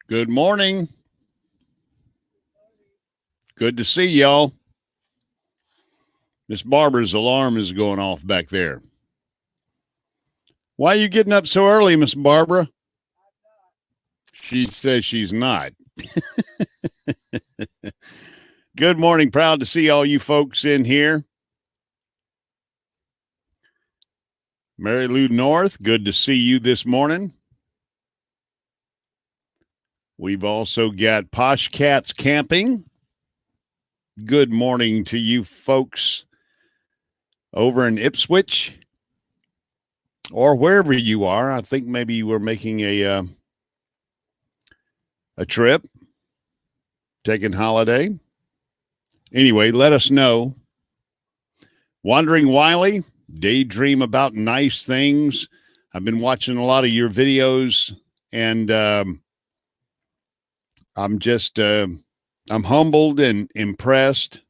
Good morning. Good to see y'all. Miss Barbara's alarm is going off back there. Why are you getting up so early, Miss Barbara? She says she's not. Good morning. Proud to see all you folks in here. Mary Lou North, good to see you this morning. We've also got Posh Cats Camping. Good morning to you folks over in Ipswich or wherever you are. I think maybe you were making a trip, taking holiday. Anyway, let us know. Wandering Wiley, daydream about nice things. I've been watching a lot of your videos, and I'm just I'm humbled and impressed.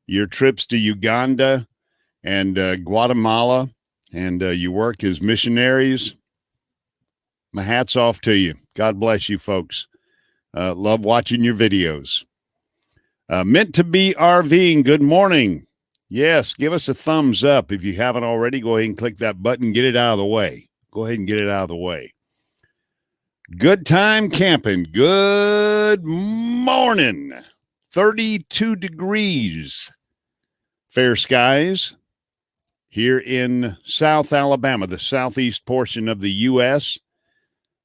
Your trips to Uganda and Guatemala, and your work as missionaries. My hat's off to you. God bless you, folks. Love watching your videos. Meant to be RVing. Good morning. Yes, give us a thumbs up. If you haven't already, go ahead and click that button. Get it out of the way. Go ahead and get it out of the way. Good time camping. Good morning. 32 degrees. Fair skies here in South Alabama, the southeast portion of the U.S.,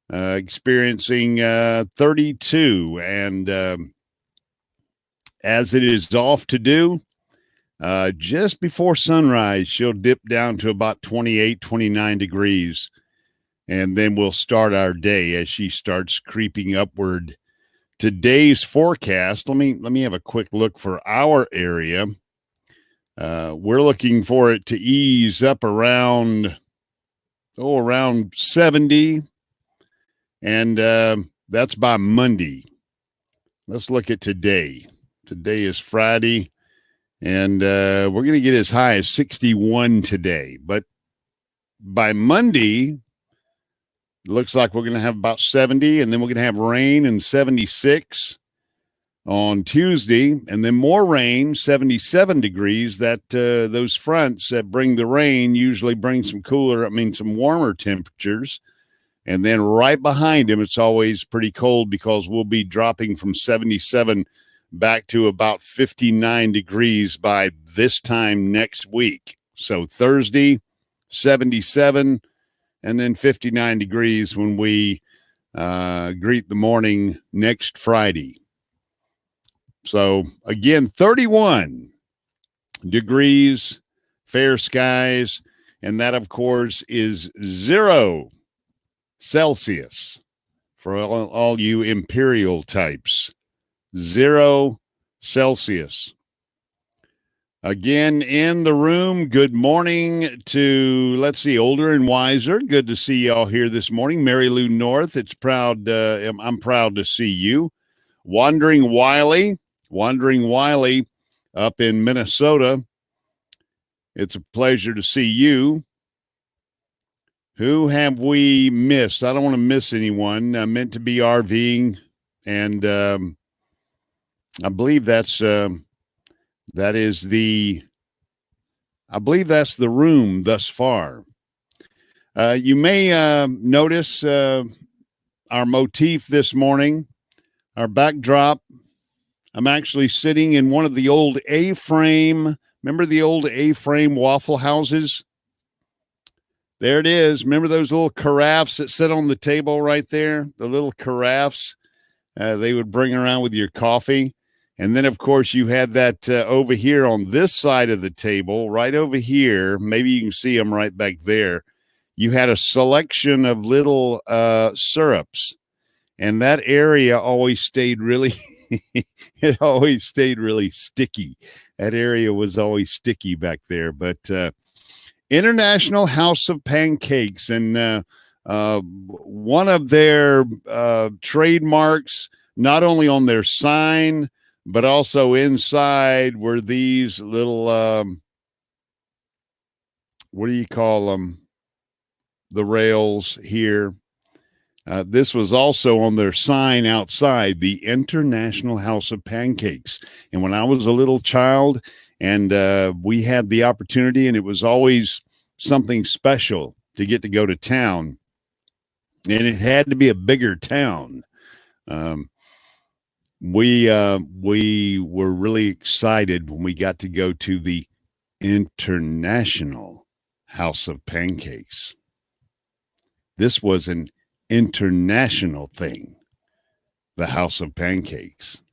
experiencing 32. And as it is off to do, just before sunrise, she'll dip down to about 28, 29 degrees. And then we'll start our day as she starts creeping upward. Today's forecast, let me have a quick look for our area. We're looking for it to ease up around 70. And that's by Monday. Let's look at today. Today is Friday. And we're going to get as high as 61 today. But by Monday, it looks like we're going to have about 70, and then we're going to have rain and 76 on Tuesday, and then more rain, 77 degrees. That those fronts that bring the rain usually bring some warmer temperatures. And then right behind them, it's always pretty cold because we'll be dropping from 77 back to about 59 degrees by this time next week. So Thursday, 77, and then 59 degrees when we greet the morning next Friday. So again, 31 degrees, fair skies, and that, of course, is 0 Celsius for all you imperial types. 0 Celsius. Again, in the room, good morning to, Older and Wiser. Good to see y'all here this morning. Mary Lou North, I'm proud to see you. Wandering Wiley up in Minnesota. It's a pleasure to see you. Who have we missed? I don't want to miss anyone. I meant to be RVing, and I believe that's the room thus far. You may notice our motif this morning, our backdrop. I'm actually sitting in one of the old A-frame. Remember the old A-frame Waffle Houses? There it is. Remember those little carafes that sit on the table right there? The little carafes they would bring around with your coffee. And then, of course, you had that over here on this side of the table, right over here. Maybe you can see them right back there. You had a selection of little syrups. And that area always stayed really, it always stayed really sticky. That area was always sticky back there. But International House of Pancakes, and one of their trademarks, not only on their sign, but also inside were these little, what do you call them? The rails here. This was also on their sign outside, the International House of Pancakes. And when I was a little child and we had the opportunity, and it was always something special to get to go to town, and it had to be a bigger town. We were really excited when we got to go to the International House of Pancakes. This was an international thing, the House of Pancakes.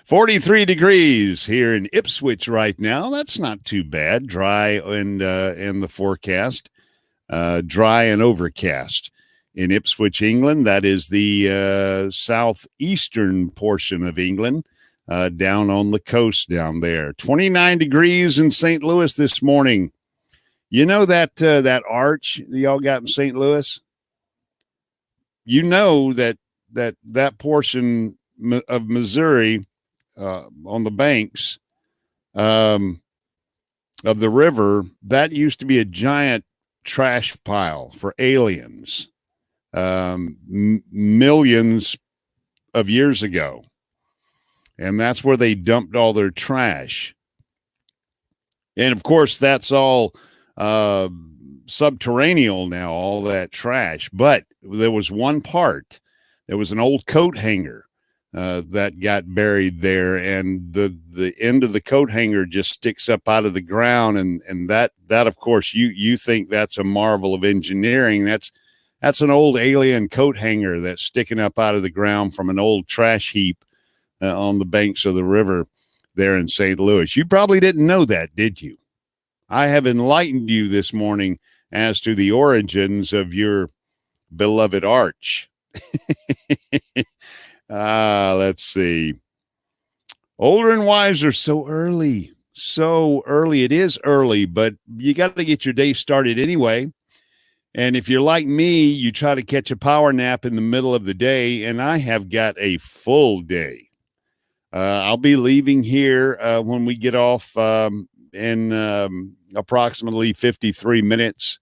43 degrees here in Ipswich right now. That's not too bad. Dry and in the forecast, dry and overcast. In Ipswich, England, that is the southeastern portion of England, down on the coast down there. 29 degrees in St. Louis this morning. You know that that arch that y'all got in St. Louis? You know that portion of Missouri on the banks of the river, that used to be a giant trash pile for aliens millions of years ago. And that's where they dumped all their trash. And of course, that's all subterranean now, all that trash. But there was one part, there was an old coat hanger that got buried there, and the end of the coat hanger just sticks up out of the ground, and that of course you think that's a marvel of engineering. That's an old alien coat hanger that's sticking up out of the ground from an old trash heap on the banks of the river there in St. Louis. You probably didn't know that, did you? I have enlightened you this morning as to the origins of your beloved arch. Let's see. Older and wiser, so early. So early. It is early, but you got to get your day started anyway. And if you're like me, you try to catch a power nap in the middle of the day, and I have got a full day. I'll be leaving here when we get off in approximately 53 minutes.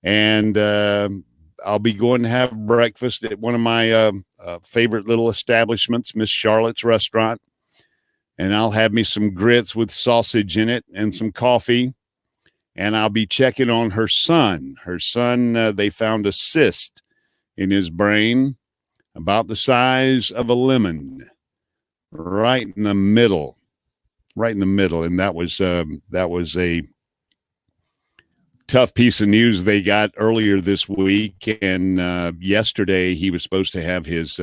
And I'll be going to have breakfast at one of my favorite little establishments, Miss Charlotte's Restaurant. And I'll have me some grits with sausage in it and some coffee. And I'll be checking on her son. Her son, they found a cyst in his brain about the size of a lemon, right in the middle. And that was a tough piece of news they got earlier this week. And yesterday he was supposed to have his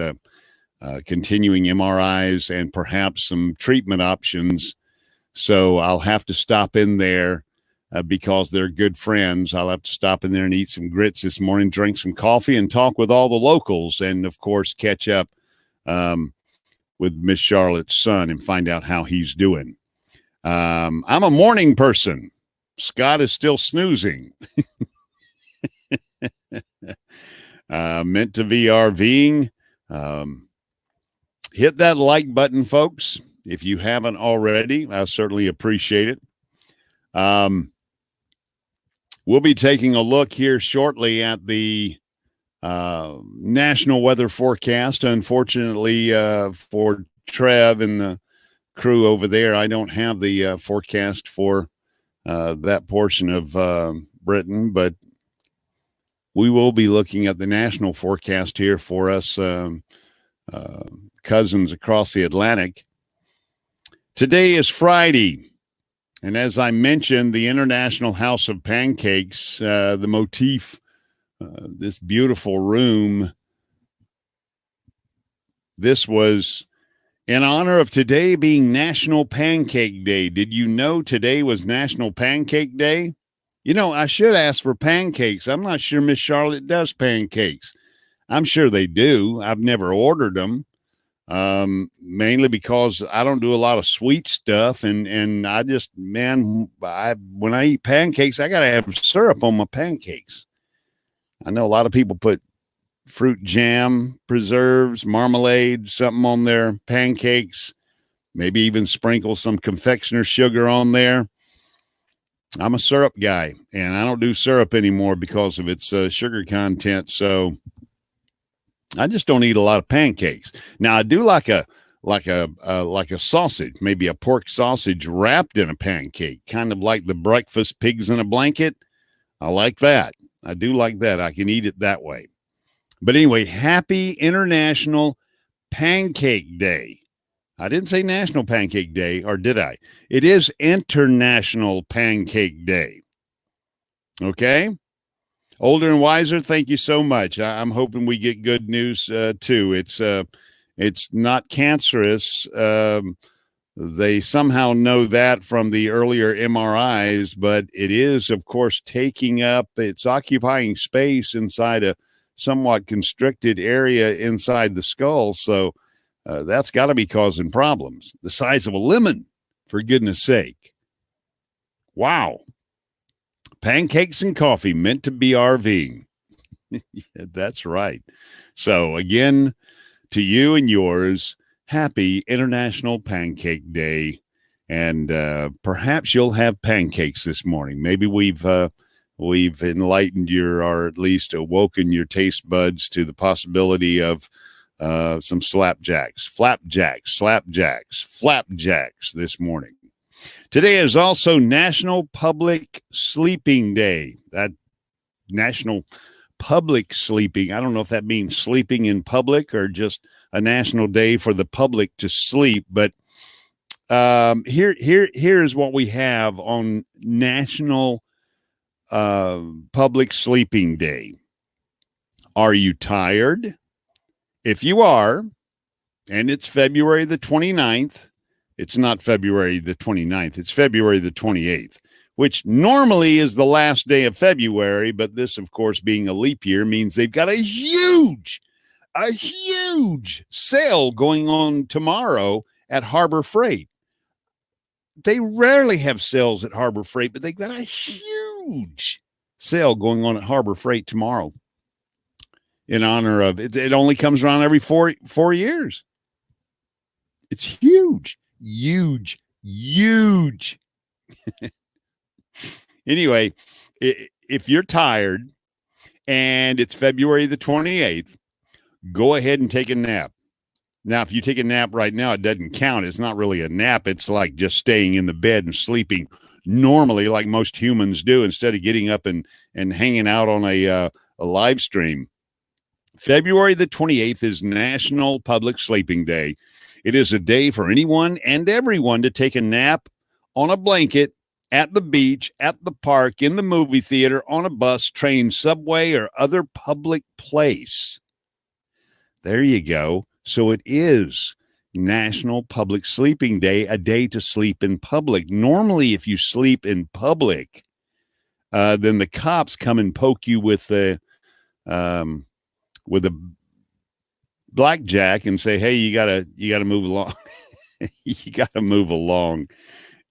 continuing MRIs and perhaps some treatment options. So I'll have to stop in there because they're good friends. I'll have to stop in there and eat some grits this morning, drink some coffee, and talk with all the locals. And, of course, catch up with Miss Charlotte's son and find out how he's doing. I'm a morning person. Scott is still snoozing. Meant to be RVing. Hit that like button, folks, if you haven't already. I certainly appreciate it. We'll be taking a look here shortly at the national weather forecast. Unfortunately, for Trev and the crew over there, I don't have the forecast for that portion of Britain, but we will be looking at the national forecast here for us cousins across the Atlantic. Today is Friday. And as I mentioned, the International House of Pancakes, the motif, this beautiful room, this was in honor of today being National Pancake Day. Did you know today was National Pancake Day? You know, I should ask for pancakes. I'm not sure Miss Charlotte does pancakes. I'm sure they do. I've never ordered them. Mainly because I don't do a lot of sweet stuff, and I just, man, when I eat pancakes, I gotta have syrup on my pancakes. I know a lot of people put fruit jam, preserves, marmalade, something on their pancakes, maybe even sprinkle some confectioner sugar on there. I'm a syrup guy, and I don't do syrup anymore because of its sugar content. So I just don't eat a lot of pancakes. Now I do like a sausage, maybe a pork sausage wrapped in a pancake, kind of like the breakfast pigs in a blanket. I like that. I do like that. I can eat it that way. But anyway, happy International Pancake Day. I didn't say National Pancake Day, or did I? It is International Pancake Day. Okay? Older and Wiser, thank you so much. I'm hoping we get good news too. It's not cancerous. They somehow know that from the earlier MRIs, but it is, of course, it's occupying space inside a somewhat constricted area inside the skull. So that's got to be causing problems. The size of a lemon, for goodness sake. Wow. Pancakes and coffee meant to be RVing. That's right. So again, to you and yours, happy International Pancake Day. And perhaps you'll have pancakes this morning. Maybe we've enlightened or at least awoken your taste buds to the possibility of some flapjacks this morning. Today is also National Public Sleeping Day. That National Public Sleeping, I don't know if that means sleeping in public or just a national day for the public to sleep. But here's what we have on National Public Sleeping Day. Are you tired? If you are, and it's February the 29th, it's not February the 29th, it's February the 28th, which normally is the last day of February, but this, of course, being a leap year means they've got a huge sale going on tomorrow at Harbor Freight. They rarely have sales at Harbor Freight, but they've got a huge sale going on at Harbor Freight tomorrow in honor of it. It only comes around every four years. It's huge. Anyway, if you're tired and it's February the 28th, go ahead and take a nap. Now, if you take a nap right now, it doesn't count. It's not really a nap. It's like just staying in the bed and sleeping normally like most humans do instead of getting up and hanging out on a live stream. February the 28th is National Public Sleeping Day. It is a day for anyone and everyone to take a nap on a blanket, at the beach, at the park, in the movie theater, on a bus, train, subway, or other public place. There you go. So it is National Public Sleeping Day, a day to sleep in public. Normally, if you sleep in public, then the cops come and poke you with a blackjack and say, "Hey, you gotta move along." You gotta move along.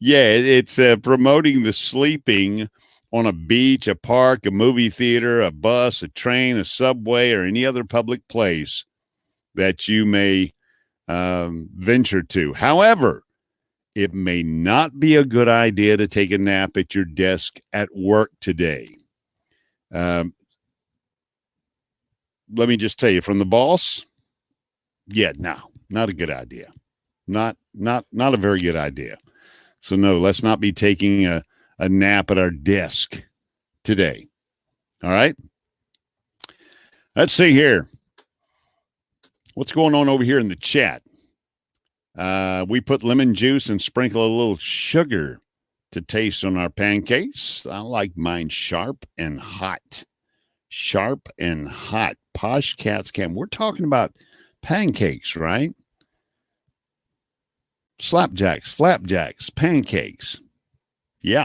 Yeah, it's promoting the sleeping on a beach, a park, a movie theater, a bus, a train, a subway, or any other public place that you may venture to. However, it may not be a good idea to take a nap at your desk at work today. Let me just tell you, from the boss, yeah, no, not a good idea. Not a very good idea. So no, let's not be taking a nap at our desk today. All right. Let's see here. What's going on over here in the chat? We put lemon juice and sprinkle a little sugar to taste on our pancakes. I like mine sharp and hot. Sharp and hot. Posh Cats Cam. We're talking about pancakes, right? Slapjacks, flapjacks, pancakes. Yeah.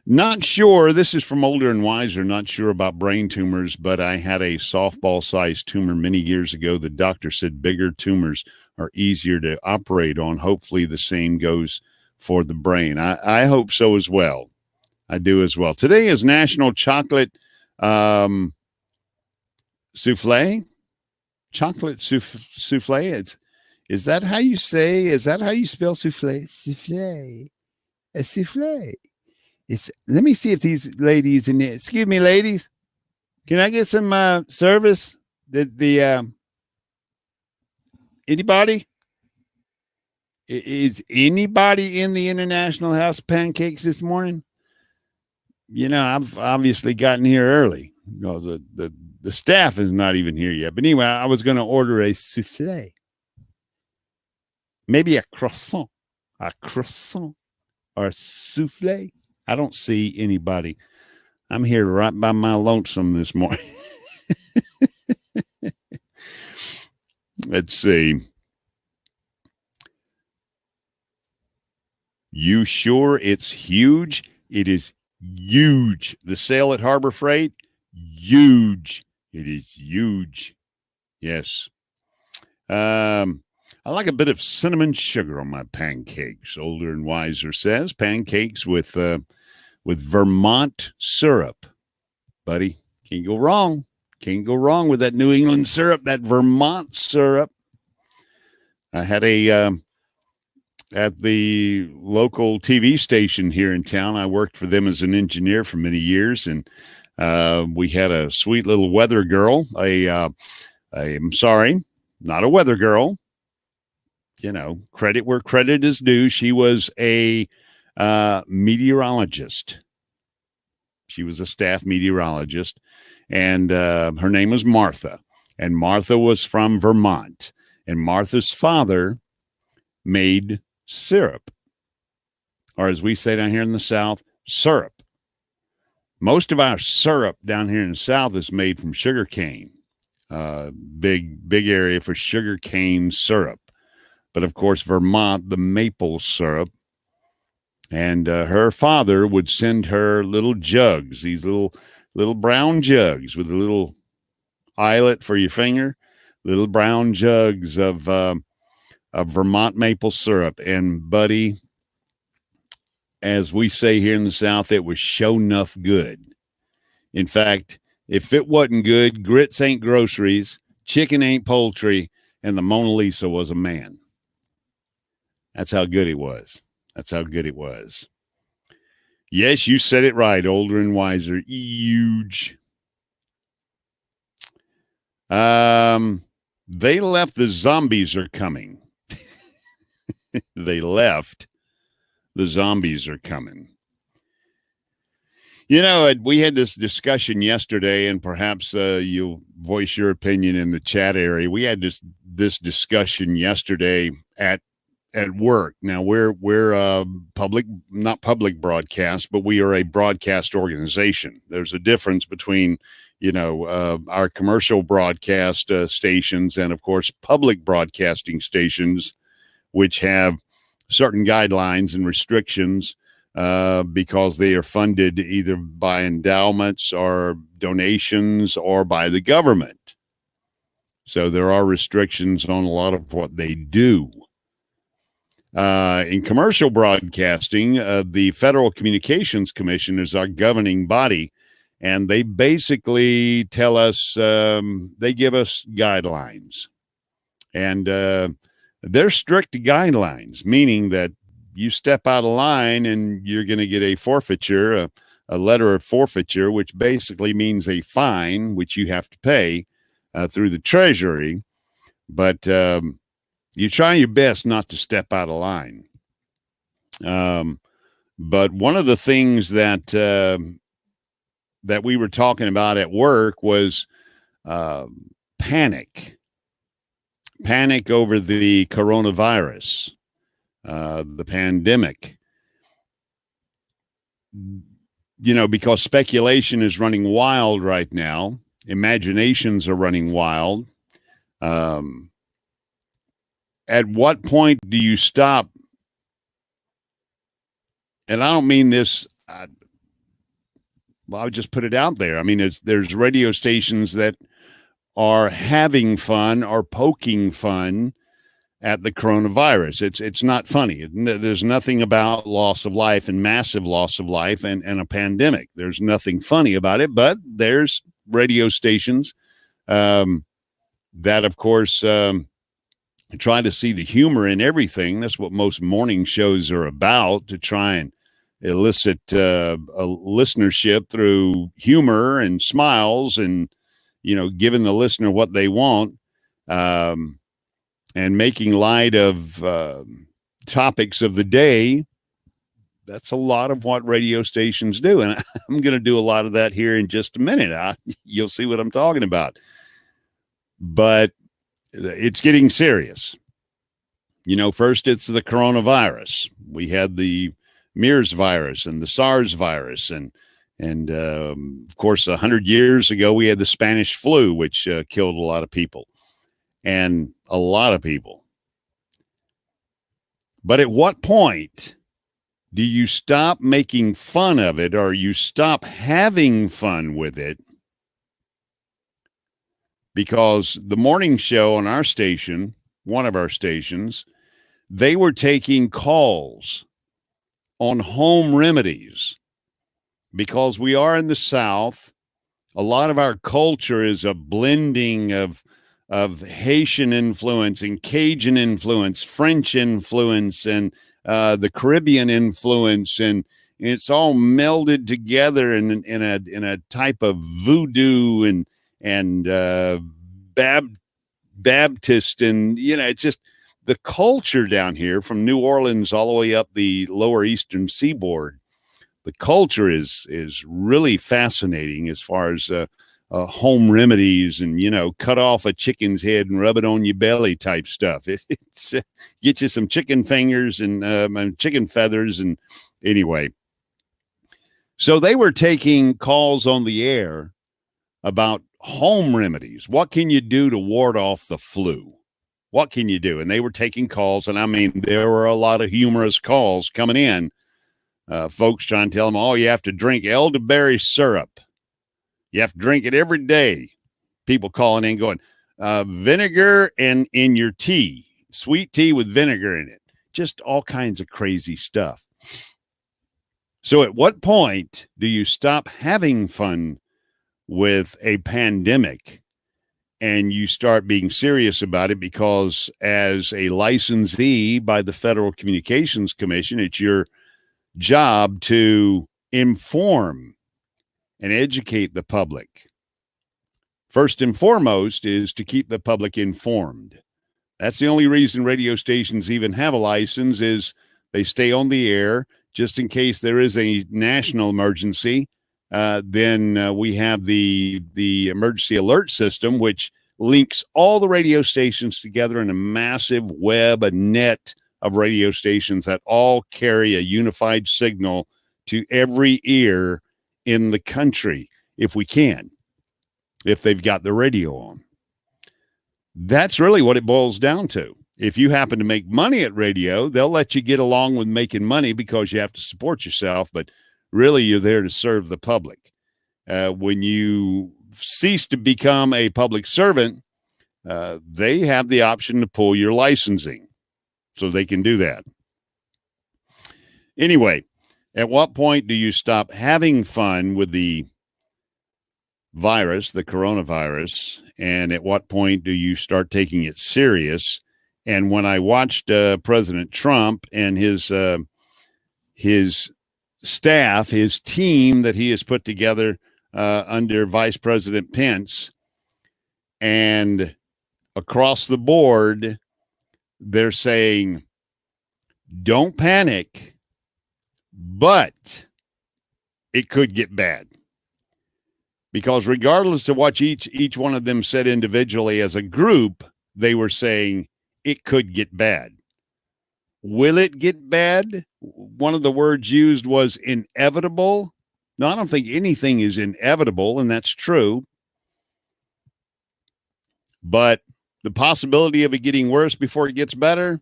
Not sure. This is from Older and Wiser. Not sure about brain tumors, but I had a softball-sized tumor many years ago. The doctor said bigger tumors are easier to operate on. Hopefully the same goes for the brain. I hope so as well. I do as well. Today is National Chocolate Souffle. Chocolate souffle. Is that how you say? Is that how you spell souffle? Souffle. a souffle. Let me see if these ladies in there. Excuse me, ladies. Can I get some service? Anybody? Is anybody in the International House of Pancakes this morning? You know, I've obviously gotten here early. You know, the staff is not even here yet. But anyway, I was going to order a souffle. Maybe a croissant or a souffle. I don't see anybody. I'm here right by my lonesome this morning. Let's see. You sure it's huge? It is huge. The sale at Harbor Freight, huge. It is huge. Yes. I like a bit of cinnamon sugar on my pancakes. Older and Wiser says pancakes with Vermont syrup. Buddy, can't go wrong. Can't go wrong with that New England syrup, that Vermont syrup. I had at the local TV station here in town. I worked for them as an engineer for many years, and we had a sweet little weather girl. I'm sorry, not a weather girl. You know, credit where credit is due. She was a meteorologist. She was a staff meteorologist, and her name was Martha. And Martha was from Vermont. And Martha's father made syrup, or as we say down here in the South, syrup. Most of our syrup down here in the South is made from sugar cane. Big area for sugar cane syrup. But of course, Vermont, the maple syrup. And her father would send her little jugs, these little brown jugs with a little eyelet for your finger, little brown jugs of Vermont maple syrup. And buddy, as we say here in the South, it was sure enough good. In fact, if it wasn't good, grits ain't groceries, chicken ain't poultry, and the Mona Lisa was a man. That's how good it was. That's how good it was. Yes, you said it right, Older and Wiser. Huge. They left. The zombies are coming. They left. The zombies are coming. You know, we had this discussion yesterday, and perhaps you'll voice your opinion in the chat area. We had this discussion yesterday at work. Now we're public, not public broadcast, but we are a broadcast organization. There's a difference between, you know, our commercial broadcast stations and, of course, public broadcasting stations, which have certain guidelines and restrictions because they are funded either by endowments or donations or by the government. So there are restrictions on a lot of what they do. In commercial broadcasting, the Federal Communications Commission is our governing body, and they basically tell us, they give us guidelines. And they're strict guidelines, meaning that you step out of line and you're going to get a forfeiture, a letter of forfeiture, which basically means a fine, which you have to pay through the Treasury. But you try your best not to step out of line. But one of the things that we were talking about at work was panic over the coronavirus, the pandemic. You know, because speculation is running wild right now. Imaginations are running wild. At what point do you stop? And I don't mean this, well, I would just put it out there. I mean, there's radio stations that are having fun or poking fun at the coronavirus. It's not funny. There's nothing about loss of life and massive loss of life and a pandemic. There's nothing funny about it, but there's radio stations that, of course, try to see the humor in everything. That's what most morning shows are about, to try and elicit a listenership through humor and smiles and, giving the listener what they want, and making light of topics of the day. That's a lot of what radio stations do. And I'm going to do a lot of that here in just a minute. You'll see what I'm talking about. But it's getting serious. First it's the coronavirus. We had the MERS virus and the SARS virus. And of course, 100 years ago, we had the Spanish flu, which killed a lot of people. And a lot of people. But at what point do you stop making fun of it, or you stop having fun with it? Because the morning show on our station, one of our stations, they were taking calls on home remedies. Because we are in the South, a lot of our culture is a blending of Haitian influence and Cajun influence, French influence, and the Caribbean influence, and it's all melded together in a type of voodoo and Baptist, and it's just the culture down here from New Orleans all the way up the lower eastern seaboard. The culture is really fascinating as far as home remedies and, cut off a chicken's head and rub it on your belly type stuff. It's get you some chicken fingers and chicken feathers. And anyway, so they were taking calls on the air about home remedies. What can you do to ward off the flu? What can you do? And they were taking calls. And I mean, there were a lot of humorous calls coming in. Folks trying to tell them, oh, you have to drink elderberry syrup. You have to drink it every day. People calling in going, vinegar and in your tea, sweet tea with vinegar in it. Just all kinds of crazy stuff. So at what point do you stop having fun with a pandemic and you start being serious about it? Because as a licensee by the Federal Communications Commission, it's your job to inform and educate the public. First and foremost is to keep the public informed. That's the only reason radio stations even have a license, is they stay on the air just in case there is a national emergency. Then we have the emergency alert system, which links all the radio stations together in a massive web, a net of radio stations that all carry a unified signal to every ear in the country, if they've got the radio on. That's really what it boils down to. If you happen to make money at radio, they'll let you get along with making money because you have to support yourself, but really you're there to serve the public. When you cease to become a public servant, they have the option to pull your licensing, so they can do that. Anyway, at what point do you stop having fun with the virus, the coronavirus, and at what point do you start taking it serious? And when I watched President Trump and his staff, his team that he has put together under Vice President Pence, and across the board, they're saying, don't panic, but it could get bad. Because regardless of what each one of them said individually, as a group, they were saying it could get bad. Will it get bad? One of the words used was inevitable. No, I don't think anything is inevitable, and that's true. But the possibility of it getting worse before it gets better,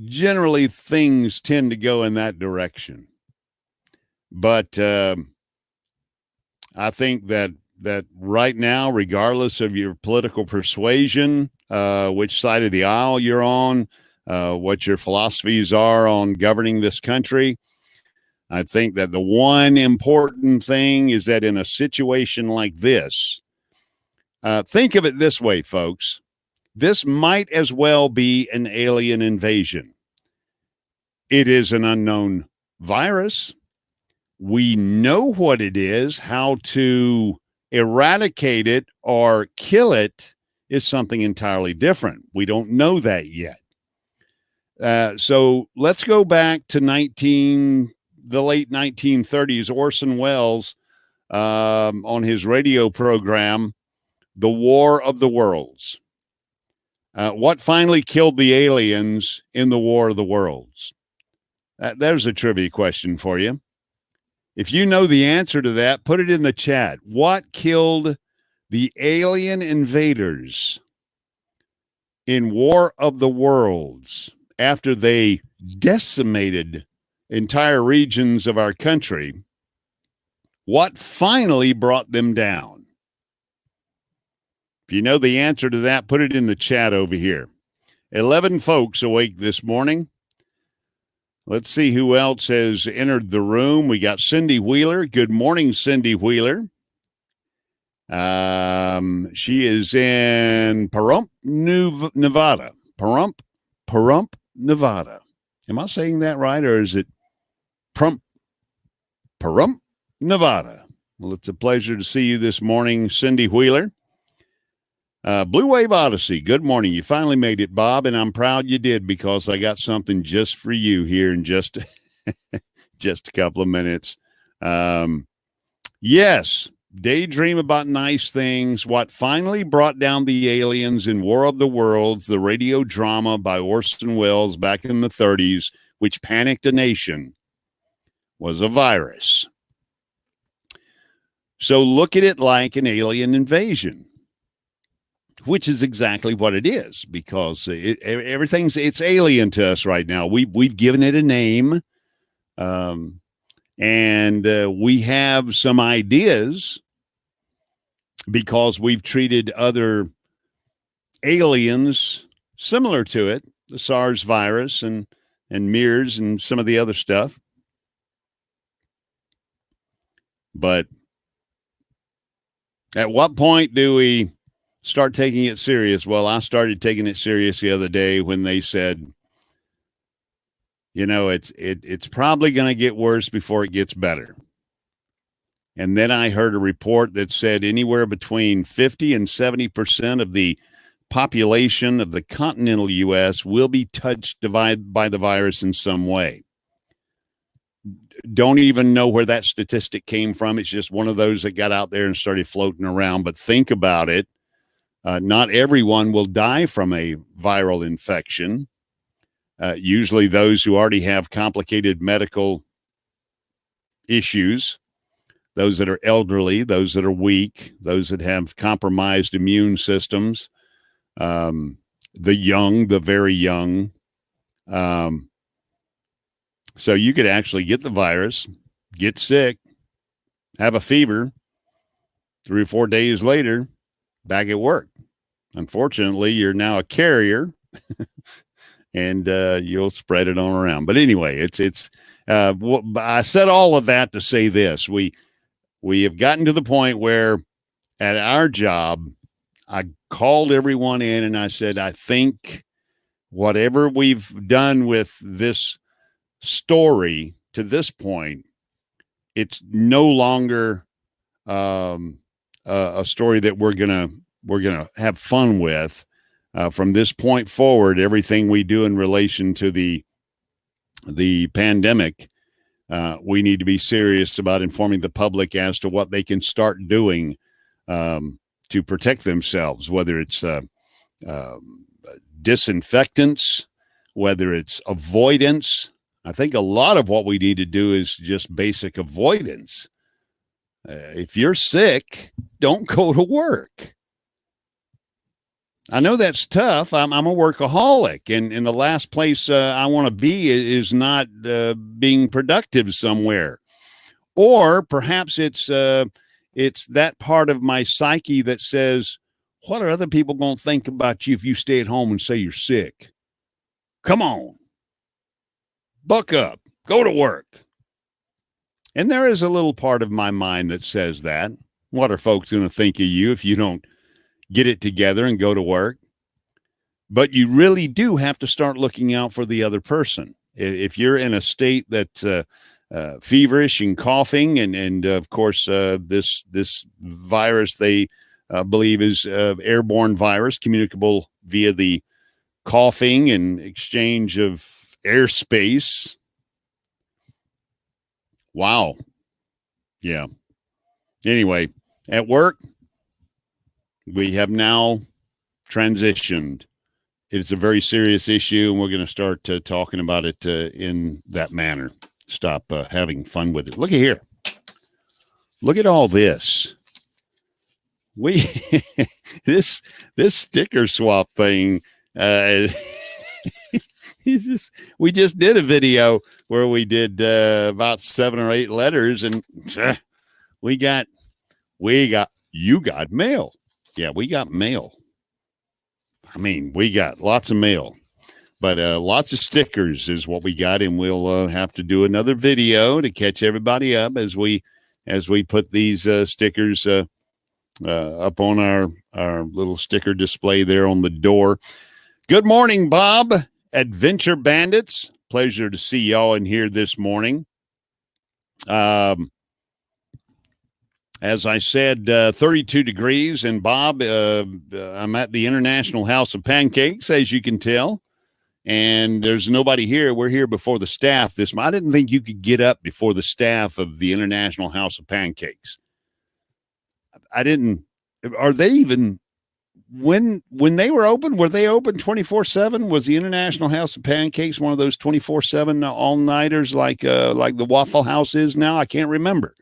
generally things tend to go in that direction. But I think that right now, regardless of your political persuasion, which side of the aisle you're on, what your philosophies are on governing this country, I think that the one important thing is that in a situation like this, think of it this way, folks. This might as well be an alien invasion. It is an unknown virus. We know what it is. How to eradicate it or kill it is something entirely different. We don't know that yet. So let's go back to the late 1930s. Orson Welles, on his radio program, The War of the Worlds. What finally killed the aliens in the War of the Worlds? There's a trivia question for you. If you know the answer to that, put it in the chat. What killed the alien invaders in War of the Worlds after they decimated entire regions of our country? What finally brought them down? If you know the answer to that, put it in the chat over here. 11 folks awake this morning. Let's see who else has entered the room. We got Cindy Wheeler. Good morning, Cindy Wheeler. She is in Pahrump, Nevada. Pahrump, Nevada. Am I saying that right, or is it Pahrump, Nevada? Well, it's a pleasure to see you this morning, Cindy Wheeler. Bluwave Odyssey, good morning. You finally made it, Bob, and I'm proud you did, because I got something just for you here in just a couple of minutes. Yes, daydream about nice things. What finally brought down the aliens in War of the Worlds, the radio drama by Orson Welles back in the 30s, which panicked a nation, was a virus. So look at it like an alien invasion, which is exactly what it is, because it's alien to us right now. We've given it a name, and we have some ideas because we've treated other aliens similar to it, the SARS virus and MERS and some of the other stuff. But at what point do we start taking it serious? Well, I started taking it serious the other day when they said, it's probably going to get worse before it gets better. And then I heard a report that said anywhere between 50 and 70% of the population of the continental U.S. will be touched by the virus in some way. Don't even know where that statistic came from. It's just one of those that got out there and started floating around. But think about it. Not everyone will die from a viral infection. Usually those who already have complicated medical issues, those that are elderly, those that are weak, those that have compromised immune systems, the young, the very young. So you could actually get the virus, get sick, have a fever, 3 or 4 days later, back at work. Unfortunately, you're now a carrier, and you'll spread it on around. But anyway, I said all of that to say this. We have gotten to the point where at our job, I called everyone in and I said, I think whatever we've done with this story to this point, it's no longer a story that we're gonna have fun with. From this point forward, everything we do in relation to the pandemic, we need to be serious about informing the public as to what they can start doing to protect themselves, whether it's disinfectants, whether it's avoidance. I think a lot of what we need to do is just basic avoidance. If you're sick, don't go to work. I know that's tough. I'm a workaholic, and the last place I want to be is not being productive somewhere. Or perhaps it's that part of my psyche that says, what are other people going to think about you if you stay at home and say you're sick? Come on. Buck up. Go to work. And there is a little part of my mind that says that. What are folks going to think of you if you don't get it together and go to work? But you really do have to start looking out for the other person. If you're in a state that's feverish and coughing, and of course, this virus they believe is airborne virus, communicable via the coughing and exchange of airspace. Wow. Yeah. Anyway, at work, we have now transitioned. It's a very serious issue, and we're going to start talking about it in that manner. Stop having fun with it. Look at here. Look at all this. We this sticker swap thing. We just did a video where we did about 7 or 8 letters, and we got you got mail. Yeah, we got mail. I mean, we got lots of mail, but lots of stickers is what we got, and we'll have to do another video to catch everybody up as we put these stickers up on our little sticker display there on the door. Good morning, Bob. Adventure Bandits. Pleasure to see y'all in here this morning. As I said, 32 degrees, and Bob, I'm at the International House of Pancakes, as you can tell, and there's nobody here. We're here before the staff this month. I didn't think you could get up before the staff of the International House of Pancakes. I didn't. Are they even, when they were open 24/7? Was the International House of Pancakes one of those 24/7 all-nighters like the Waffle House is now? I can't remember.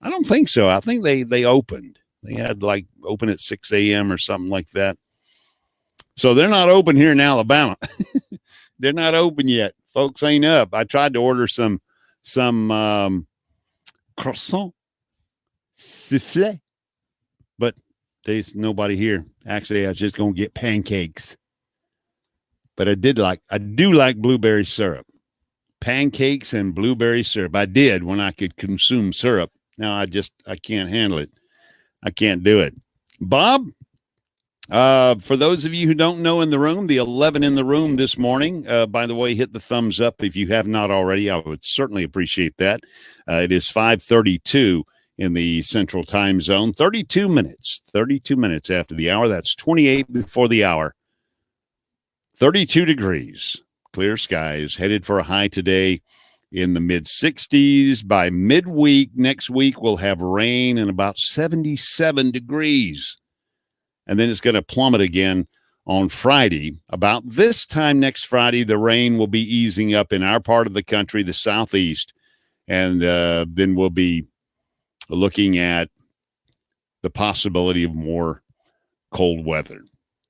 I don't think so. I think they opened. They had like open at 6 a.m. or something like that. So they're not open here in Alabama. They're not open yet. Folks ain't up. I tried to order some croissant soufflé, but there's nobody here. Actually, I was just going to get pancakes. But I do like blueberry syrup. Pancakes and blueberry syrup. I did when I could consume syrup. Now I can't handle it. I can't do it. Bob, for those of you who don't know in the room, the 11 in the room this morning, by the way, hit the thumbs up if you have not already. I would certainly appreciate that. It is 5:32 in the Central Time Zone. 32 minutes after the hour. That's 28 before the hour. 32 degrees, clear skies, headed for a high today in the mid-60s. By midweek next week, we'll have rain and about 77 degrees. And then it's going to plummet again on Friday. About this time next Friday, the rain will be easing up in our part of the country, the southeast. And then we'll be looking at the possibility of more cold weather.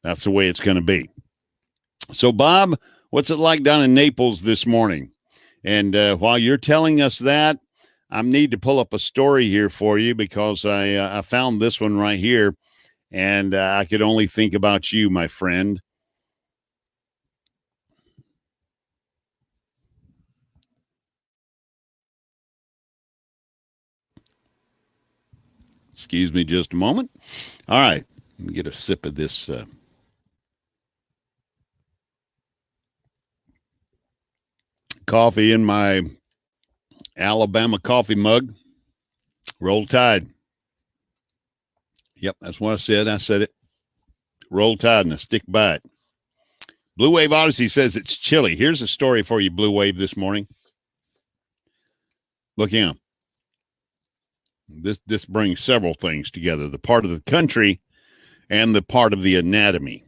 That's the way it's going to be. So, Bob, what's it like down in Naples this morning? And while you're telling us that, I need to pull up a story here for you because I found this one right here, and I could only think about you, my friend. Excuse me just a moment. All right, let me get a sip of this coffee in my Alabama coffee mug. Roll Tide. Yep, that's what I said. I said it. Roll Tide, and I stick by it. Bluwave Odyssey says it's chilly. Here's a story for you, Bluwave, this morning. Look in. This brings several things together: the part of the country and the part of the anatomy.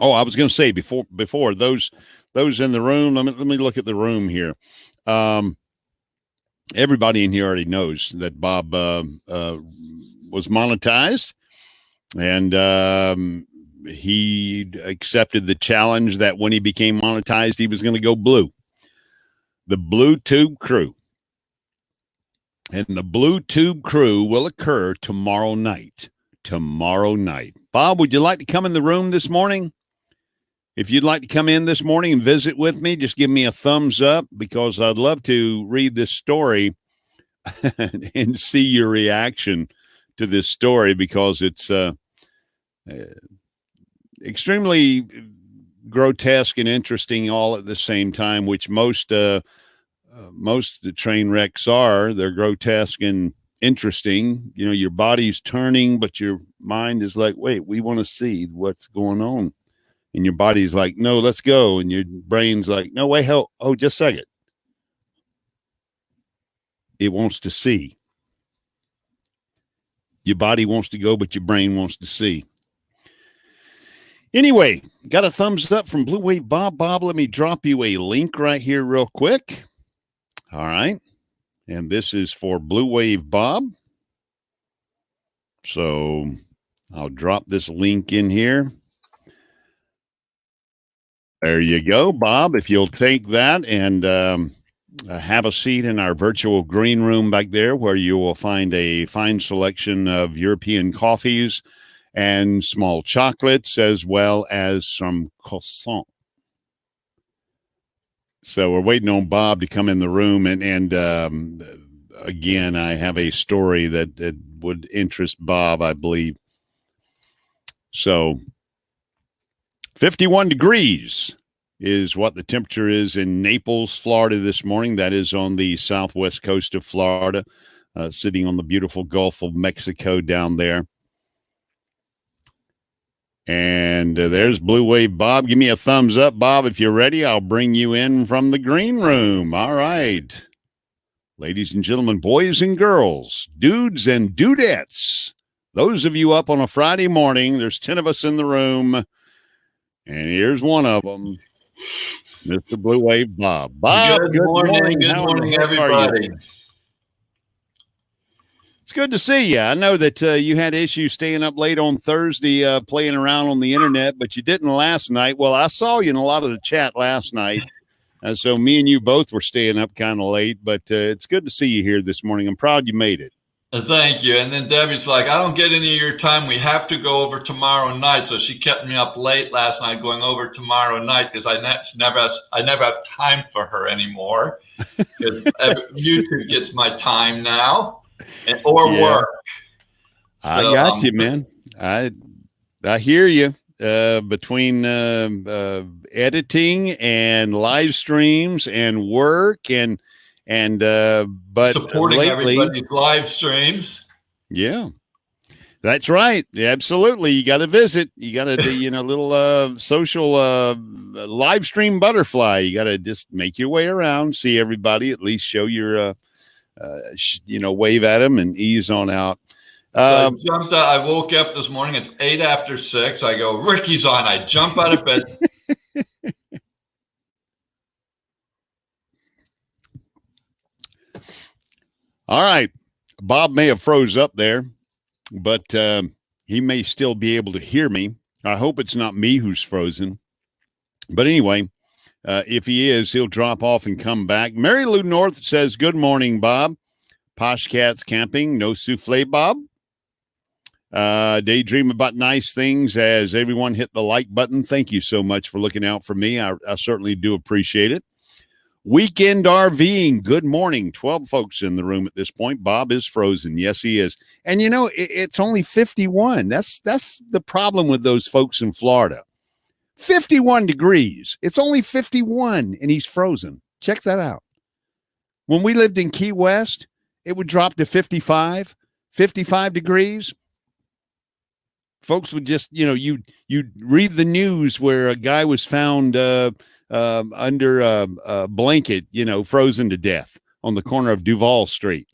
Oh, I was going to say before those in the room. Let me look at the room here. Everybody in here already knows that Bob was monetized, and he accepted the challenge that when he became monetized, he was going to go blue. The BluTubeKrew. And the BluTubeKrew will occur tomorrow night. Bob, would you like to come in the room this morning? If you'd like to come in this morning and visit with me, just give me a thumbs up because I'd love to read this story and see your reaction to this story because it's extremely grotesque and interesting all at the same time, which most of the train wrecks are. They're grotesque and interesting. You know, your body's turning, but your mind is like, wait, we want to see what's going on. And your body's like, no, let's go. And your brain's like, no, wait, hell, oh, just a second. It wants to see. Your body wants to go, but your brain wants to see. Anyway, got a thumbs up from Bluwave Bob. Bob, let me drop you a link right here real quick. All right. And this is for Bluwave Bob. So I'll drop this link in here. There you go, Bob. If you'll take that and have a seat in our virtual green room back there, where you will find a fine selection of European coffees and small chocolates, as well as some croissant. So we're waiting on Bob to come in the room. And again, I have a story that would interest Bob, I believe. So 51 degrees is what the temperature is in Naples, Florida this morning. That is on the southwest coast of Florida, sitting on the beautiful Gulf of Mexico down there. And there's Bluwave Bob. Give me a thumbs up, Bob. If you're ready, I'll bring you in from the green room. All right. Ladies and gentlemen, boys and girls, dudes and dudettes, those of you up on a Friday morning, there's 10 of us in the room, and here's one of them, Mr. Bluwave Bob. Bob, good morning. Good morning, everybody. It's good to see you. I know that you had issues staying up late on Thursday playing around on the internet, but you didn't last night. Well, I saw you in a lot of the chat last night. So me and you both were staying up kind of late, but it's good to see you here this morning. I'm proud you made it. Thank you. And then Debbie's like, I don't get any of your time. We have to go over tomorrow night. So she kept me up late last night going over tomorrow night because I never have time for her anymore because YouTube gets my time now. Or work. I got you, man. I hear you. Between editing and live streams and work and but supporting lately, everybody's live streams. Yeah, that's right. Yeah, absolutely. You got to visit. You got to do, little social live stream butterfly. You got to just make your way around, see everybody, at least show your wave at them and ease on out. So I jumped out. I woke up this morning. It's 8 after 6. I go, Ricky's on. I jump out of bed. All right. Bob may have froze up there, but he may still be able to hear me. I hope it's not me who's frozen. But anyway, if he is, he'll drop off and come back. Mary Lou North says, good morning, Bob. Posh Cats Camping, no souffle, Bob. Daydream about nice things as everyone hit the like button. Thank you so much for looking out for me. I certainly do appreciate it. Weekend RVing. Good morning. 12 folks in the room at this point. Bob is frozen. Yes, he is. And it's only 51. That's the problem with those folks in Florida. 51 degrees. It's only 51 and he's frozen. Check that out. When we lived in Key West, it would drop to 55 degrees. Folks would just, you'd read the news where a guy was found under a blanket, frozen to death on the corner of Duval Street.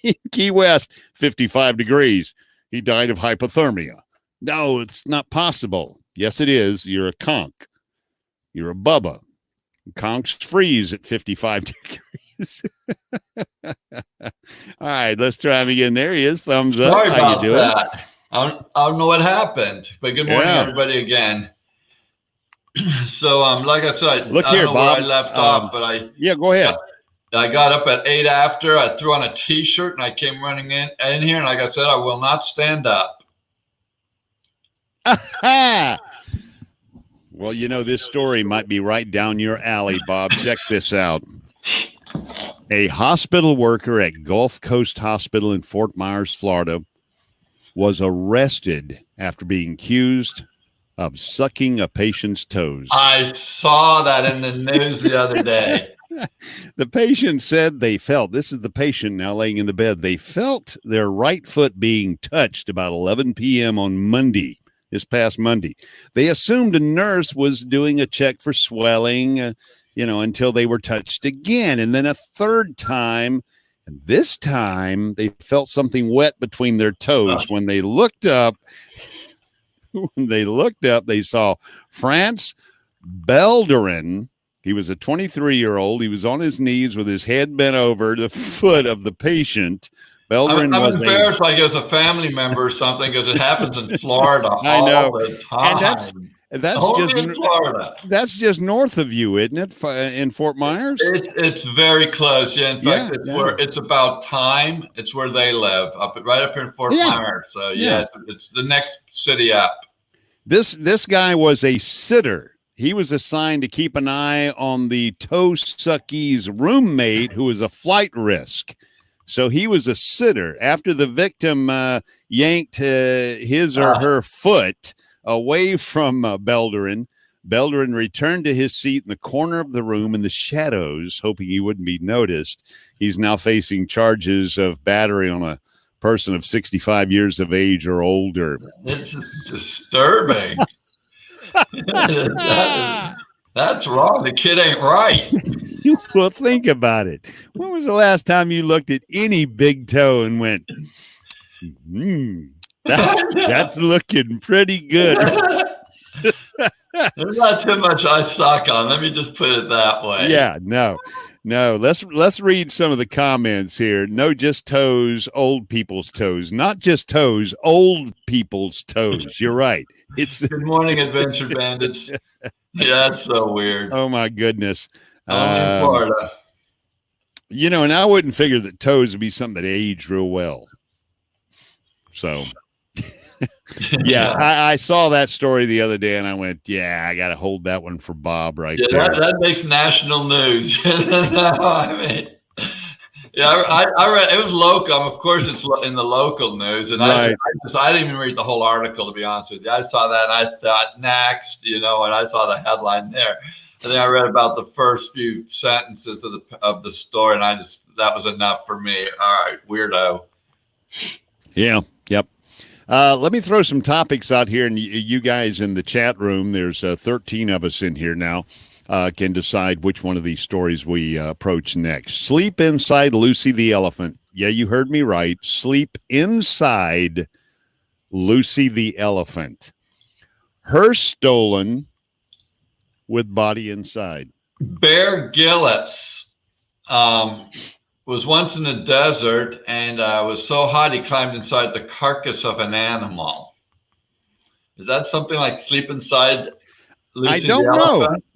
In Key West, 55 degrees. He died of hypothermia. No, it's not possible. Yes, it is. You're a conch. You're a bubba. Conchs freeze at 55 degrees. All right, let's try him again. There he is. Thumbs up. Sorry How you doing? That. I don't know what happened, but good morning, everybody, again. So, like I said, look I here, don't know Bob. where I left off, but go ahead. I got up at 8 after. I threw on a T-shirt and I came running in here. And like I said, I will not stand up. Well, this story might be right down your alley, Bob. Check this out. A hospital worker at Gulf Coast Hospital in Fort Myers, Florida, was arrested after being accused of sucking a patient's toes. I saw that in the news the other day. The patient said they felt, this is the patient now laying in the bed, they felt their right foot being touched about 11 p.m. on Monday, this past Monday. They assumed a nurse was doing a check for swelling, until they were touched again. And then a third time, and this time they felt something wet between their toes. When they looked up, they saw France Belderin. He was a 23-year-old. He was on his knees with his head bent over the foot of the patient. I'm embarrassed like as a family member or something because it happens in Florida I know. all the time. And that's just in Florida. That's just north of you, isn't it? In Fort Myers? It's very close. Yeah, in fact, where it's about time. It's where they live, right up here in Fort Myers. So it's the next city up. This guy was a sitter. He was assigned to keep an eye on the toe sucky's roommate, who was a flight risk. So he was a sitter. After the victim yanked his or her foot away from Belderin, Belderin returned to his seat in the corner of the room in the shadows, hoping he wouldn't be noticed. He's now facing charges of battery on a person of 65 years of age or older. This is disturbing. That's wrong. The kid ain't right. Well, think about it. When was the last time you looked at any big toe and went, that's looking pretty good? There's not too much I suck on. Let me just put it that way. Yeah, no. Let's read some of the comments here. No, just toes, old people's toes. Not just toes, old people's toes. You're right. It's Good morning, Adventure Bandits. Yeah, that's so weird. Oh my goodness. I'm in Florida. And I wouldn't figure that toes would be something that aged real well. So yeah, I saw that story the other day and I went, I got to hold that one for Bob right there. That makes national news. I mean, I read it was local. Of course, it's in the local news, and I didn't even read the whole article, to be honest with you. I saw that and I thought next, and I saw the headline there, and then I read about the first few sentences of the story, and that was enough for me. All right, weirdo. Yeah. Yep. Let me throw some topics out here, and you guys in the chat room, there's 13 of us in here now, can decide which one of these stories we approach next. Sleep inside Lucy the elephant. Yeah, you heard me right. Sleep inside Lucy the elephant. Her stolen with body inside. Bear Gillis was once in the desert and was so hot he climbed inside the carcass of an animal. Is that something like sleep inside Lucy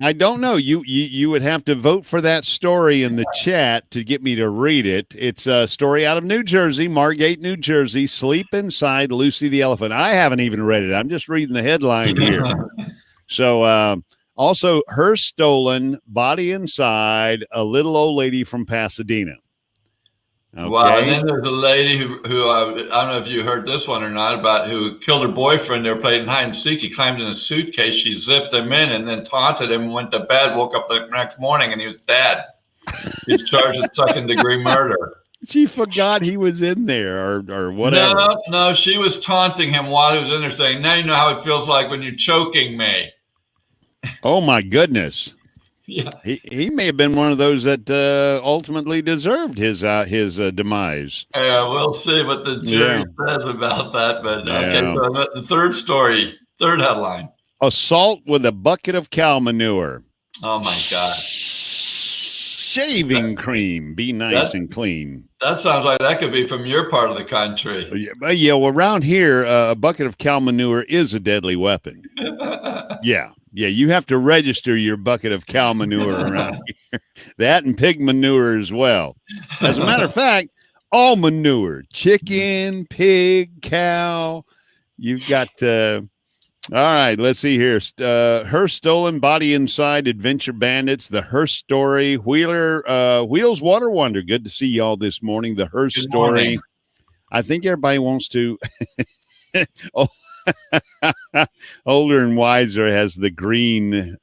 I don't know. You would have to vote for that story in the chat to get me to read it. It's a story out of New Jersey, Margate, New Jersey. Sleep inside Lucy the elephant. I haven't even read it. I'm just reading the headline here. So also, her stolen, body inside, a little old lady from Pasadena. Okay. Wow, and then there's a lady who I don't know if you heard this one or not, about who killed her boyfriend. They were playing hide and seek. He climbed in a suitcase. She zipped him in and then taunted him, went to bed, woke up the next morning, and he was dead. He's charged with second-degree murder. She forgot he was in there or whatever. No, she was taunting him while he was in there, saying, now you know how it feels like when you're choking me. Oh, my goodness. Yeah, he may have been one of those that ultimately deserved his demise. Yeah, we'll see what the jury says about that. But okay, so the third headline: assault with a bucket of cow manure. Oh my God! Shaving cream, be nice and clean. That sounds like that could be from your part of the country. Yeah. Well, around here, a bucket of cow manure is a deadly weapon. Yeah, you have to register your bucket of cow manure around here. That and pig manure as well. As a matter of fact, all manure, chicken, pig, cow. You've got, all right, let's see here. Her stolen, body inside, adventure bandits, the Hearst story, Wheels Water Wonder. Good to see y'all this morning. The Hearst story. I think everybody wants to. Older and Wiser has the green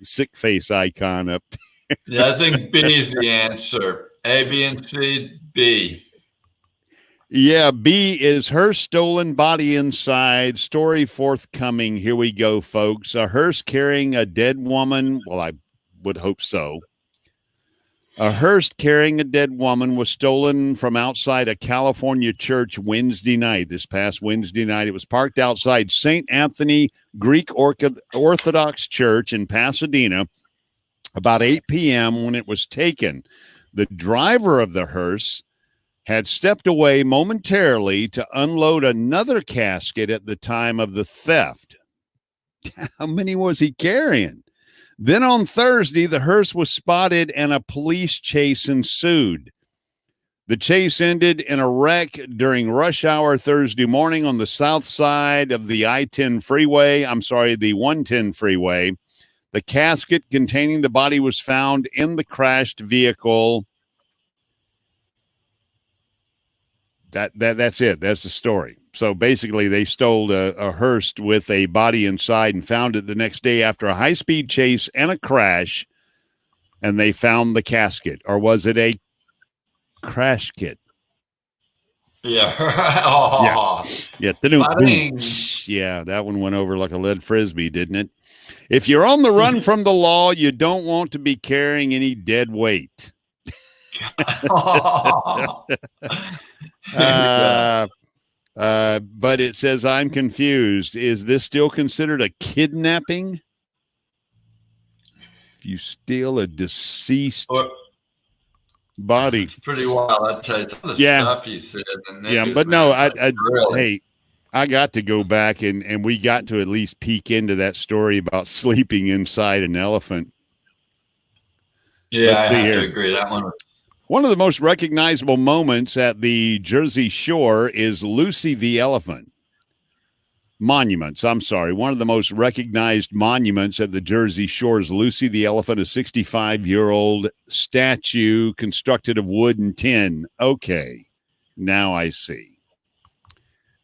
sick face icon up. Yeah, I think B is the answer. A, B, and C, B. Yeah, B is hearse stolen, body inside, story forthcoming. Here we go, folks. A hearse carrying a dead woman. Well, I would hope so. A hearse carrying a dead woman was stolen from outside a California church Wednesday night. This past Wednesday night, it was parked outside St. Anthony Greek Orthodox Church in Pasadena about 8 p.m. when it was taken. The driver of the hearse had stepped away momentarily to unload another casket at the time of the theft. How many was he carrying? Then on Thursday, the hearse was spotted and a police chase ensued. The chase ended in a wreck during rush hour Thursday morning on the south side of the I-10 freeway. The 110 freeway. The casket containing the body was found in the crashed vehicle. That's it. That's the story. So basically, they stole a hearse with a body inside and found it the next day after a high-speed chase and a crash, and they found the casket. Or was it a crash kit? Yeah. Oh. Yeah. Yeah, that one went over like a lead frisbee, didn't it? If you're on the run from the law, you don't want to be carrying any dead weight. But it says, I'm confused. Is this still considered a kidnapping? If you steal a deceased body. It's pretty wild. I tell you, some of the stuff he said. But no, hey, I got to go back and we got to at least peek into that story about sleeping inside an elephant. Yeah, I have to agree. That one was... One of the most recognizable moments at the Jersey Shore is Lucy the Elephant. One of the most recognized monuments at the Jersey Shore is Lucy the Elephant, a 65-year-old statue constructed of wood and tin. Okay, now I see.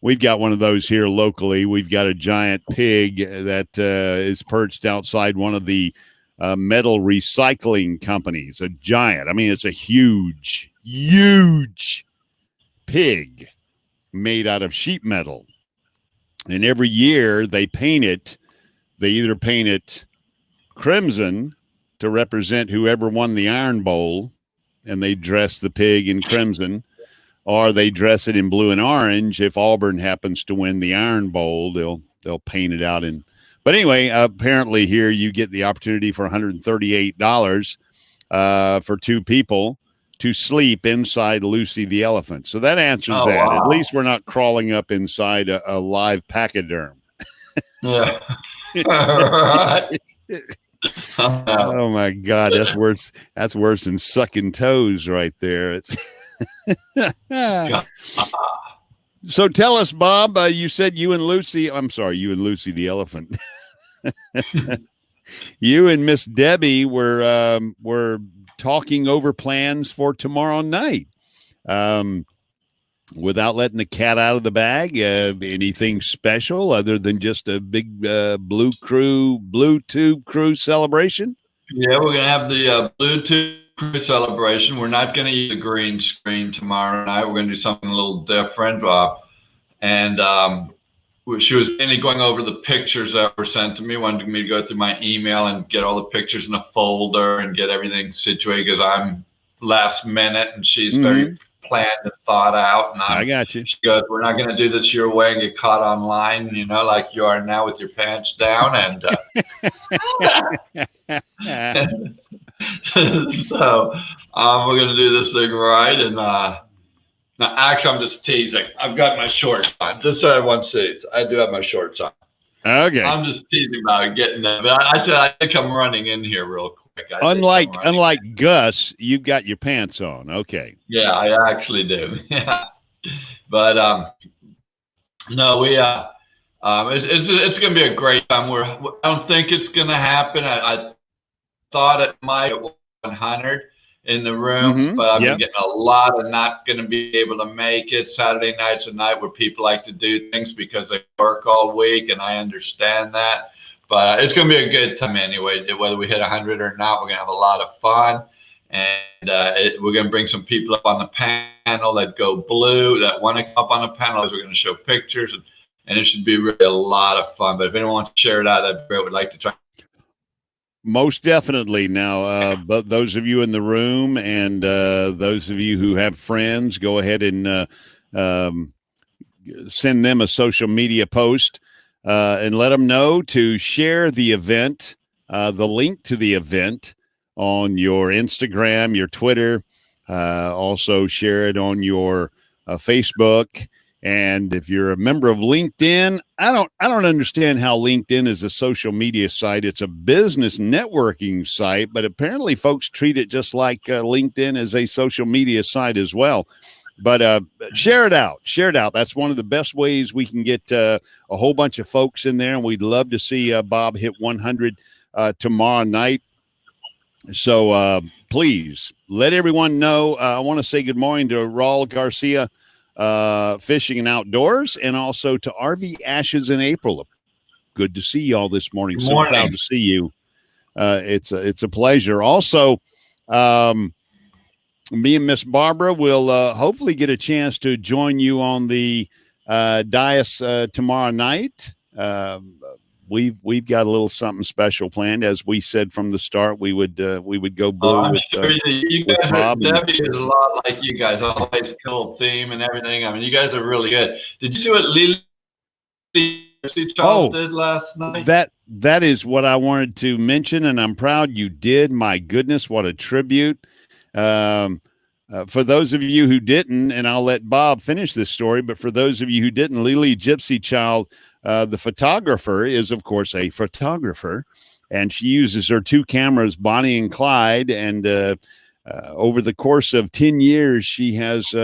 We've got one of those here locally. We've got a giant pig that is perched outside one of the metal recycling companies. A giant. I mean, it's a huge pig made out of sheet metal. And every year they paint it. They either paint it crimson to represent whoever won the Iron Bowl, and they dress the pig in crimson, or they dress it in blue and orange. If Auburn happens to win the Iron Bowl, they'll paint it out in. But anyway, apparently here you get the opportunity for $138 for two people to sleep inside Lucy the Elephant. So that answers that. Wow. At least we're not crawling up inside a live pachyderm. Yeah. Oh my God, that's worse. That's worse than sucking toes right there. It's So tell us, Bob, you said you and Lucy the elephant. You and Miss Debbie were talking over plans for tomorrow night. Without letting the cat out of the bag, anything special other than just a big BluTubeKrew celebration? Yeah, we're going to have the BluTubeKrew celebration. We're not going to use a green screen tomorrow night. We're going to do something a little different. She was mainly going over the pictures that were sent to me, wanted me to go through my email and get all the pictures in a folder and get everything situated because I'm last minute and she's very planned and thought out. And I got you. She goes, we're not going to do this your way and get caught online, like you are now with your pants down. And so we're going to do this thing right. And now, actually, I'm just teasing. I've got my shorts on. Just so everyone sees, I do have my shorts on. Okay. I'm just teasing about getting that. But I think I'm running in here real quick. Unlike Gus, you've got your pants on. Okay. Yeah, I actually do. Yeah. But no, we it's going to be a great time. I don't think it's going to happen. I thought it might at 100, in the room, but I've been Yep. getting a lot of not going to be able to make it. Saturday night's a night where people like to do things because they work all week, and I understand that. But it's going to be a good time anyway. Whether we hit 100 or not, we're going to have a lot of fun. And we're going to bring some people up on the panel that go blue, that want to come up on the panel. We're going to show pictures, and it should be really a lot of fun. But if anyone wants to share it out, that'd be great. Would like to try. Most definitely. Now, but those of you in the room and those of you who have friends, go ahead and send them a social media post and let them know to share the event, the link to the event on your Instagram, your Twitter. Also share it on your Facebook. And if you're a member of LinkedIn, I don't understand how LinkedIn is a social media site. It's a business networking site, but apparently folks treat it just like LinkedIn as a social media site as well. But share it out. Share it out. That's one of the best ways we can get a whole bunch of folks in there. And we'd love to see Bob hit 100 tomorrow night. So please let everyone know. I want to say good morning to Raul Garcia, Fishing and Outdoors, and also to RV Ashes in April. Good to see y'all this morning. Good morning. So proud to see you. It's a pleasure. Also, me and Miss Barbara will hopefully get a chance to join you on the dais tomorrow night. We've got a little something special planned. As we said from the start, we would go blue. I'm with, sure you guys Bob Debbie is a lot like you guys. Always cool theme and everything. I mean, you guys are really good. Did you see what Lily Charles did last night? That is what I wanted to mention, and I'm proud you did. My goodness, what a tribute. For those of you who didn't, and I'll let Bob finish this story, but for those of you who didn't, Lily Gypsy Child, the photographer, is, of course, a photographer, and she uses her two cameras, Bonnie and Clyde, and over the course of 10 years, she has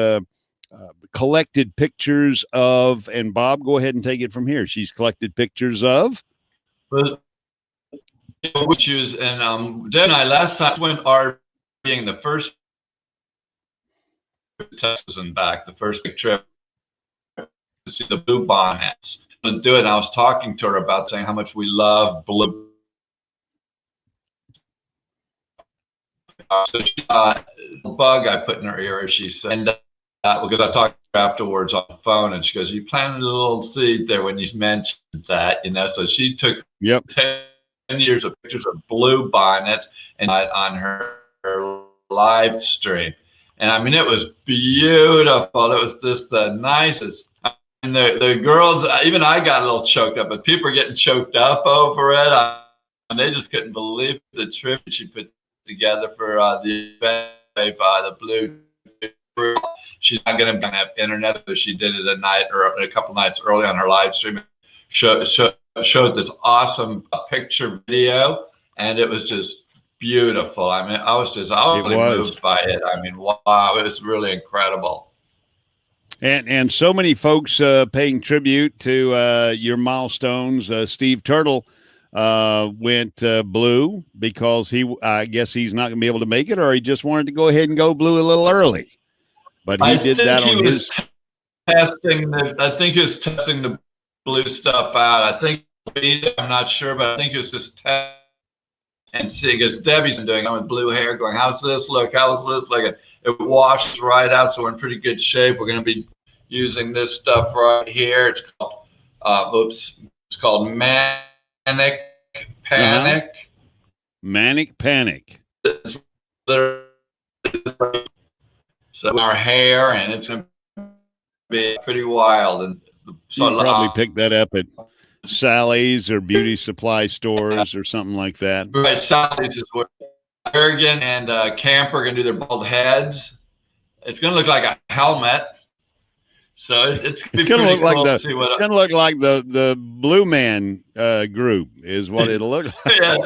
collected pictures of, and Bob, go ahead and take it from here. She's collected pictures of? Which is, and Deb and I last time went RVing the first Texas and back, the first big trip to see the blue bonnets. And do it. And I was talking to her about saying how much we love blue. So she, bug I put in her ear, she said, and because I talked to her afterwards on the phone, and she goes, "You planted a little seed there when you mentioned that, you know." So she took 10 years of pictures of blue bonnets and on her live stream. And I mean, it was beautiful. It was just the nicest. And the girls, even I got a little choked up, but people are getting choked up over it. And they just couldn't believe the trip she put together for the event, the BluTubeKrew. She's not going to have internet, so she did it a couple nights early on her live stream. Showed this awesome picture video, and it was just beautiful. I mean, I was really moved by it. I mean, wow, it was really incredible. And so many folks paying tribute to your milestones. Steve Turtle went blue because I guess he's not going to be able to make it, or he just wanted to go ahead and go blue a little early. But he did that on his testing. I think he was testing the blue stuff out. I think I'm not sure, but I think he was just testing and see, because Debbie's been doing it with blue hair, going, "How's this look? How's this look?" It washes right out, so we're in pretty good shape. We're going to be using this stuff right here. It's called, it's called Manic Panic. Manic Panic. So our hair, and it's going to be pretty wild. And so you probably pick that up at Sally's or beauty supply stores or something like that. Right, Sally's is where Bergen and Camper are going to do their bald heads. It's going to look like a helmet. So it's going to look like it's going to look like the Blue Man group is what it'll look like. Yeah.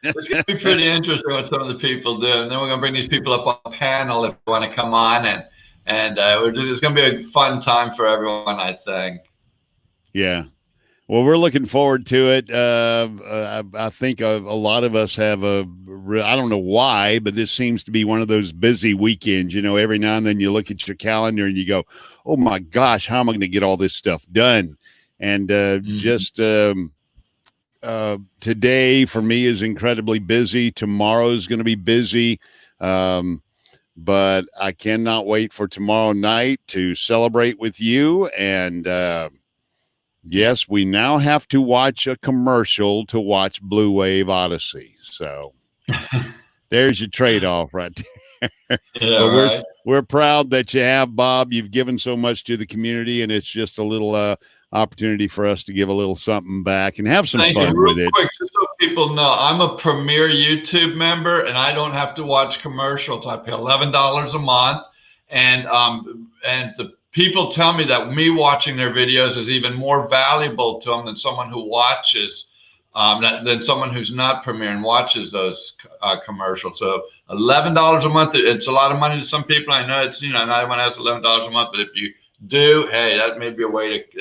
It's going to be pretty interesting what some of the people do, and then we're going to bring these people up on the panel if they want to come on, and it's going to be a fun time for everyone, I think. Yeah. Well, we're looking forward to it. I think a lot of us have I don't know why, but this seems to be one of those busy weekends. You know, every now and then you look at your calendar and you go, oh my gosh, how am I going to get all this stuff done? And just today for me is incredibly busy. Tomorrow is going to be busy. But I cannot wait for tomorrow night to celebrate with you. And yes, we now have to watch a commercial to watch Bluwave Odyssey. So there's your trade-off right there. Yeah, But right. we're proud that you have, Bob. You've given so much to the community, and it's just a little opportunity for us to give a little something back and have some fun with it. Quick, just so people know, I'm a premier YouTube member, and I don't have to watch commercials. I pay $11 a month, and the people tell me that me watching their videos is even more valuable to them than someone who watches, than someone who's not premier and watches those commercials. So $11 a month, it's a lot of money to some people. I know it's, not everyone has $11 a month, but if you do, hey, that may be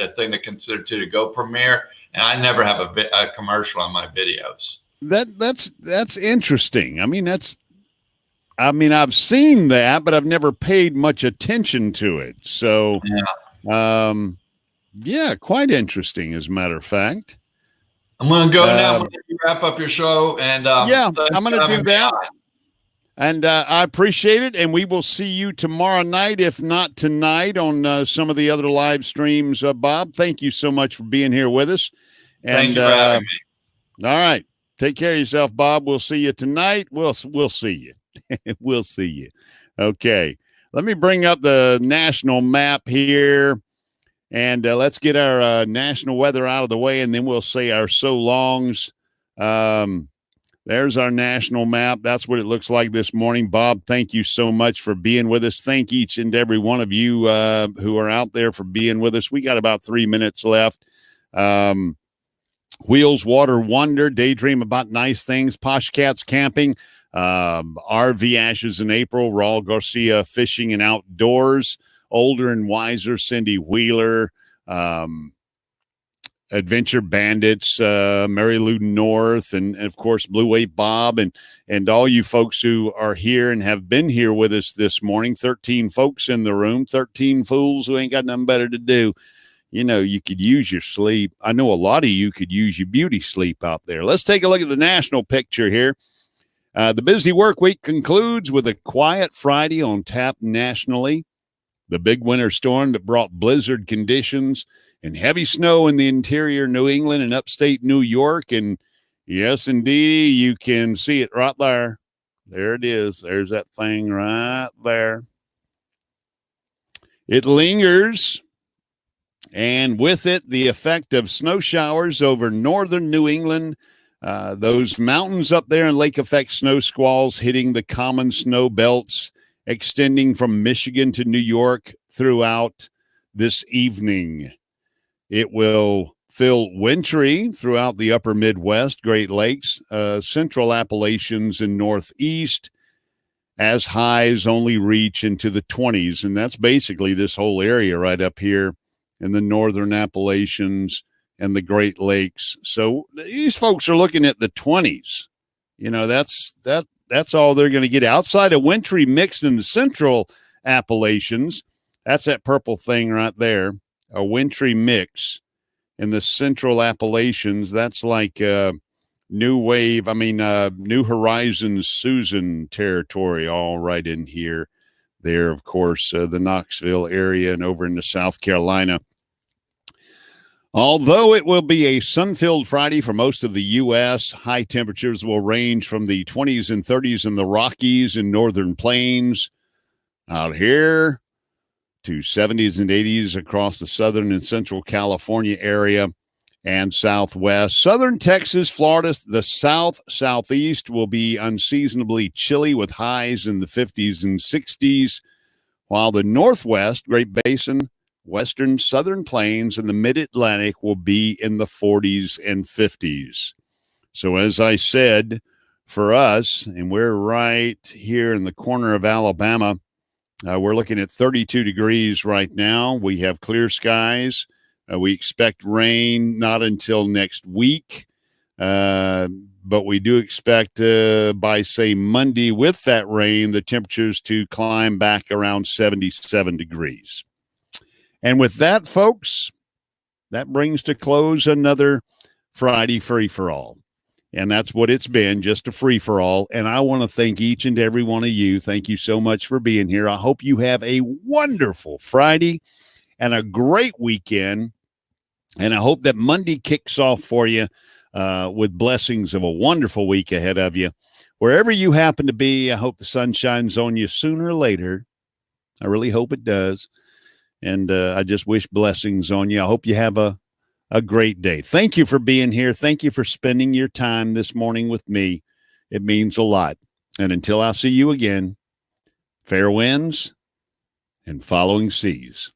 a thing to consider too, to go premiere. And I never have a commercial on my videos. That's interesting. I've seen that, but I've never paid much attention to it. So, yeah, quite interesting, as a matter of fact. I'm going to go now. I'm going to wrap up your show. And yeah, I'm going to do that. And I appreciate it. And we will see you tomorrow night, if not tonight, on some of the other live streams. Bob, thank you so much for being here with us. And, thank you for having me. All right. Take care of yourself, Bob. We'll see you tonight. We'll see you. We'll see you. Okay. Let me bring up the national map here. And let's get our national weather out of the way, and then we'll say our so longs. There's our national map. That's what it looks like this morning. Bob, thank you so much for being with us. Thank each and every one of you who are out there for being with us. We got about 3 minutes left. Wheels, Water, Wonder, Daydream About Nice Things, Posh Cats Camping, RV Ashes in April, Raul Garcia Fishing and Outdoors, Older and Wiser, Cindy Wheeler, Adventure Bandits, Mary Lou North, and of course, Bluwave Bob, and all you folks who are here and have been here with us this morning. 13 folks in the room, 13 fools who ain't got nothing better to do. You could use your sleep. I know a lot of you could use your beauty sleep out there. Let's take a look at the national picture here. The busy work week concludes with a quiet Friday on tap nationally. The big winter storm that brought blizzard conditions and heavy snow in the interior New England and upstate New York. And yes, indeed, you can see it right there. There it is. There's that thing right there. It lingers. And with it, the effect of snow showers over northern New England, those mountains up there and lake effect snow squalls hitting the common snow belts, extending from Michigan to New York throughout this evening. It will feel wintry throughout the upper Midwest, Great Lakes, Central Appalachians, and Northeast, as highs only reach into the 20s. And that's basically this whole area right up here in the northern Appalachians and the Great Lakes. So these folks are looking at the 20s. That's all they're going to get outside of wintry mixed in the central Appalachians. That's that purple thing right there, a wintry mix in the central Appalachians. That's like New Horizons, Susan territory, all right in here. There, of course, the Knoxville area and over into South Carolina. Although it will be a sun-filled Friday for most of the U.S., high temperatures will range from the 20s and 30s in the Rockies and northern plains out here to 70s and 80s across the southern and central California area and southwest. Southern Texas, Florida, the southeast will be unseasonably chilly with highs in the 50s and 60s, while the northwest, Great Basin, western southern plains, and the mid-Atlantic will be in the 40s and 50s. So as I said, for us, and we're right here in the corner of Alabama, we're looking at 32 degrees right now. We have clear skies. We expect rain not until next week, but we do expect by, say, Monday with that rain, the temperatures to climb back around 77 degrees. And with that, folks, that brings to close another Friday free-for-all. And that's what it's been, just a free-for-all. And I want to thank each and every one of you. Thank you so much for being here. I hope you have a wonderful Friday and a great weekend. And I hope that Monday kicks off for you with blessings of a wonderful week ahead of you. Wherever you happen to be, I hope the sun shines on you sooner or later. I really hope it does. And I just wish blessings on you. I hope you have a great day. Thank you for being here. Thank you for spending your time this morning with me. It means a lot. And until I see you again, fair winds and following seas.